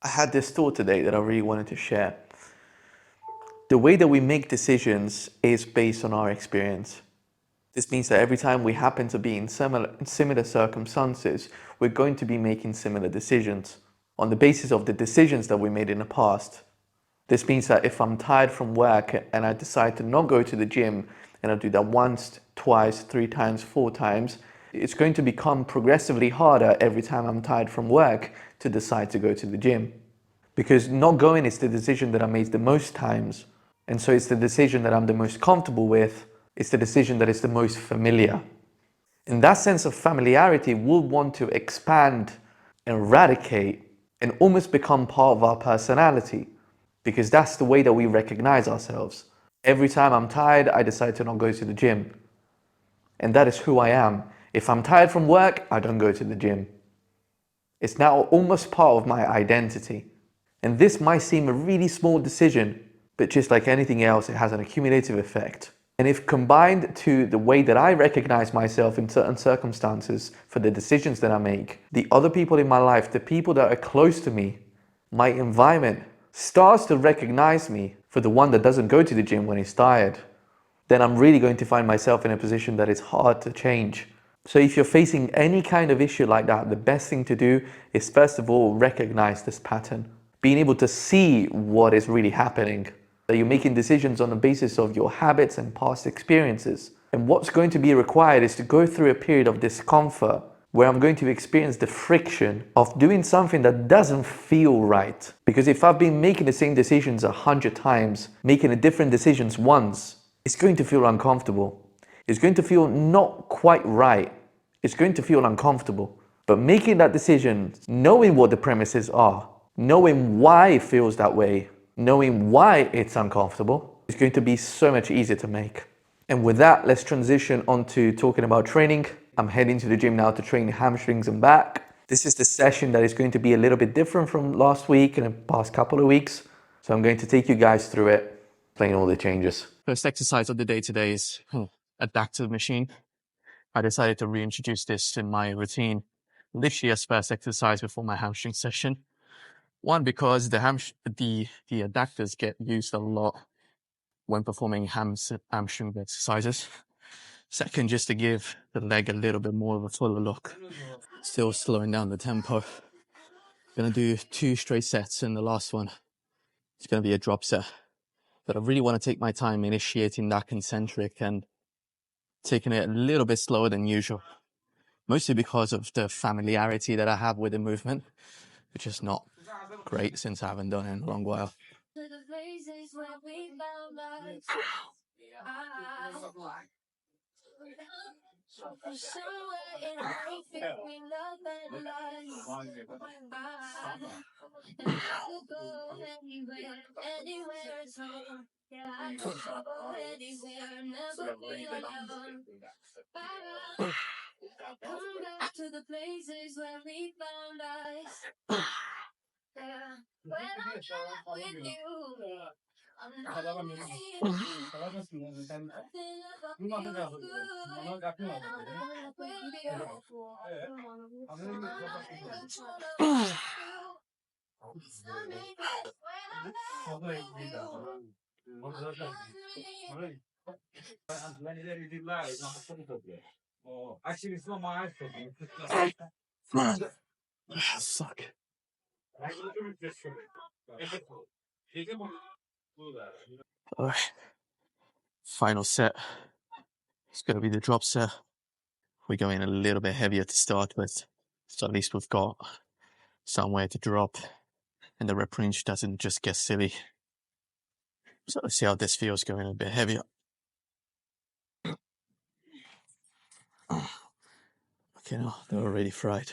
I had this thought today that I really wanted to share. The way that we make decisions is based on our experience. This means that every time we happen to be in similar circumstances, we're going to be making similar decisions on the basis of the decisions that we made in the past. This means that if I'm tired from work and I decide to not go to the gym, and I do that once, twice, three times, four times, it's going to become progressively harder every time I'm tired from work to decide to go to the gym. Because not going is the decision that I made the most times. And so it's the decision that I'm the most comfortable with. It's the decision that is the most familiar. In that sense of familiarity, we'll want to expand, eradicate, and almost become part of our personality. Because that's the way that we recognize ourselves. Every time I'm tired, I decide to not go to the gym. And that is who I am. If I'm tired from work, I don't go to the gym. It's now almost part of my identity. And this might seem a really small decision, but just like anything else, it has an accumulative effect. And if combined to the way that I recognize myself in certain circumstances for the decisions that I make, the other people in my life, the people that are close to me, my environment starts to recognize me for the one that doesn't go to the gym when he's tired, then I'm really going to find myself in a position that is hard to change. So if you're facing any kind of issue like that, the best thing to do is first of all recognize this pattern. Being able to see what is really happening. That you're making decisions on the basis of your habits and past experiences. And what's going to be required is to go through a period of discomfort where I'm going to experience the friction of doing something that doesn't feel right. Because if I've been making the same decisions 100 times, making a different decisions once, it's going to feel uncomfortable. It's going to feel not quite right. It's going to feel uncomfortable. But making that decision, knowing what the premises are, knowing why it feels that way, knowing why it's uncomfortable, is going to be so much easier to make. And with that, let's transition on to talking about training. I'm heading to the gym now to train hamstrings and back. This is the session that is going to be a little bit different from last week and the past couple of weeks. So I'm going to take you guys through it, playing all the changes. First exercise of the day today is adaptive machine. I decided to reintroduce this in my routine, literally as first exercise before my hamstring session. One, because the adductors get used a lot when performing hamstring exercises. Second, just to give the leg a little bit more of a fuller look. Still slowing down the tempo. Gonna do 2 straight sets, and the last one is gonna be a drop set. But I really want to take my time initiating that concentric and taking it a little bit slower than usual. Mostly because of the familiarity that I have with the movement, which is not great since I haven't done it in a long while. Suck. All right. Final set. It's going to be the drop set. We're going a little bit heavier to start with, so at least we've got somewhere to drop, and the rep range doesn't just get silly. So let's see how this feels going a bit heavier. Okay, now they're already fried.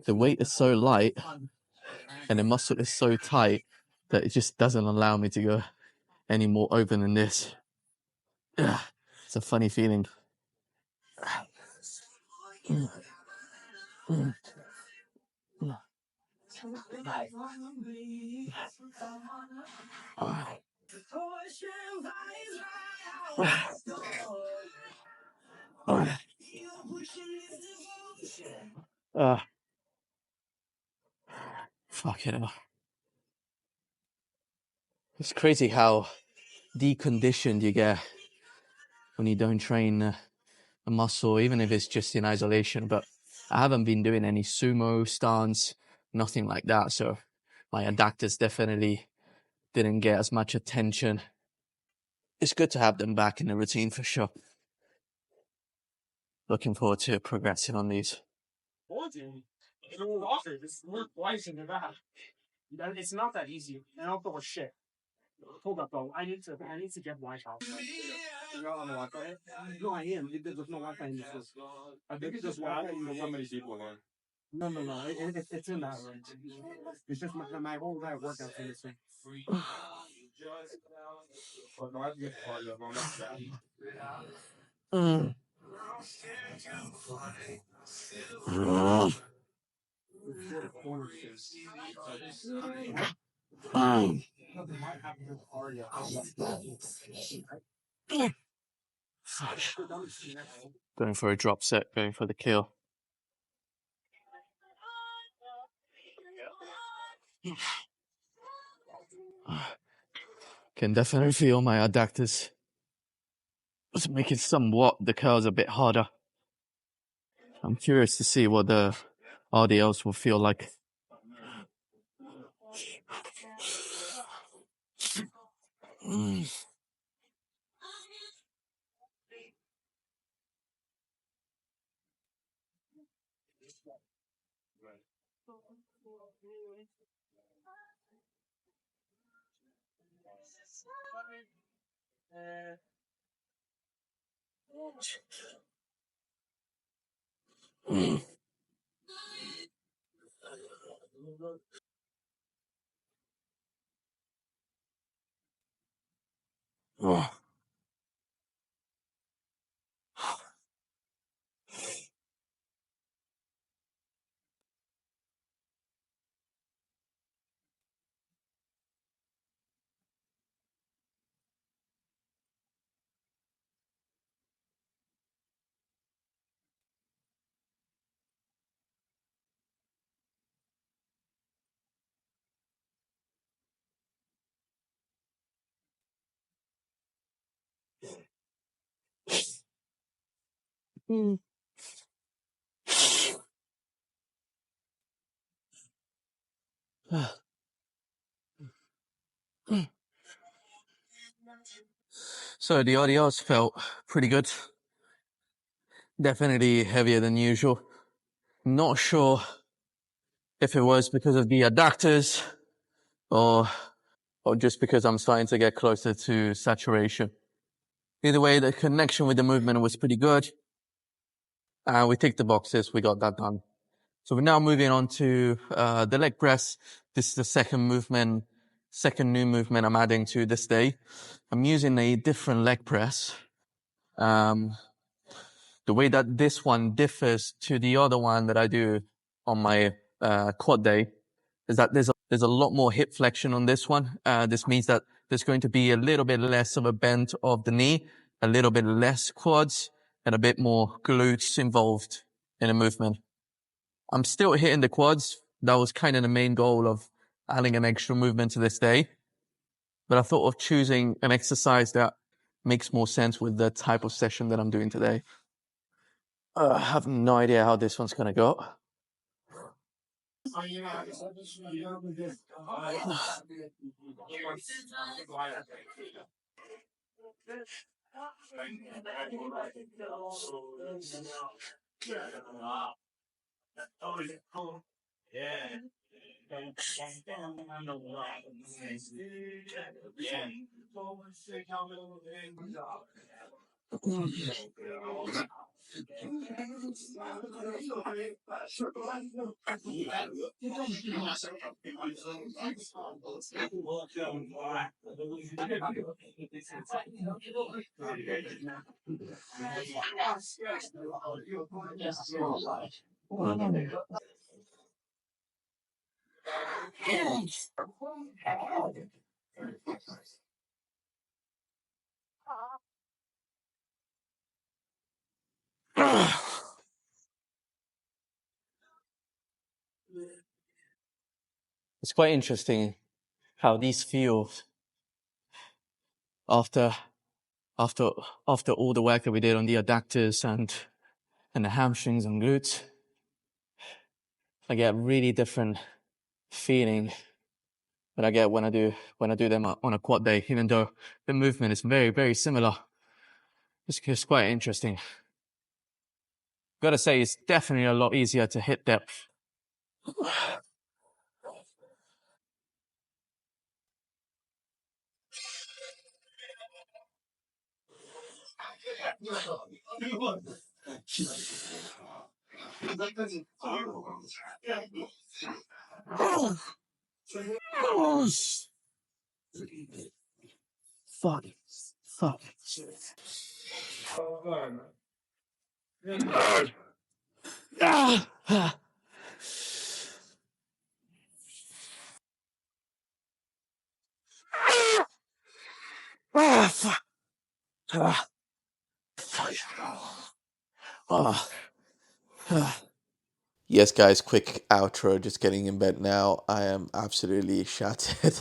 The weight is so light and the muscle is so tight that it just doesn't allow me to go any more open than this. It's a funny feeling. Fucking hell. It's crazy how deconditioned you get when you don't train a muscle, even if it's just in isolation. But I haven't been doing any sumo stance, nothing like that. So my adductors definitely didn't get as much attention. It's good to have them back in the routine for sure. Looking forward to progressing on these. It's not that easy. And I'll throw a shit. Hold up, though. I need to get Wi-Fi. No, I am. There's no Wi-Fi in this room. I think it's just Wi-Fi in the room. No. It's in that room. It's just my whole night workouts in this room. Going for a drop set, going for the kill. Can definitely feel my adductors. It's making somewhat the curls a bit harder. I'm curious to see what the RDLs will feel like. So the RDLs felt pretty good. Definitely heavier than usual. Not sure if it was because of the adductors or just because I'm starting to get closer to saturation. Either way, the connection with the movement was pretty good. We ticked the boxes. We got that done. So we're now moving on to the leg press. This is the second new movement I'm adding to this day. I'm using a different leg press. The way that this one differs to the other one that I do on my quad day is that there's a lot more hip flexion on this one. This means that there's going to be a little bit less of a bend of the knee, a little bit less quads, and a bit more glutes involved in a movement. I'm still hitting the quads. That was kind of the main goal of adding an extra movement to this day. But I thought of choosing an exercise that makes more sense with the type of session that I'm doing today. I have no idea how this one's going to go. It's quite interesting how these feel after after after all the work that we did on the adductors and the hamstrings and glutes. I get a really different feeling that I get when I do them on a quad day, even though the movement is very, very similar. It's quite interesting. Gotta say, it's definitely a lot easier to hit depth. Fuck. Fuck. Ah! Ah! Ah! Fuck. Ah! Fuck. Ah! Ah! Yes, guys, quick outro. Just getting in bed now. I am absolutely shattered.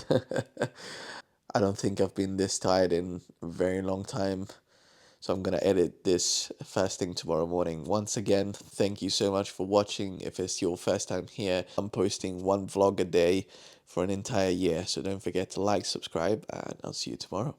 I don't think I've been this tired in a very long time. So I'm going to edit this first thing tomorrow morning. Once again, thank you so much for watching. If it's your first time here, I'm posting one vlog a day for an entire year. So don't forget to like, subscribe, and I'll see you tomorrow.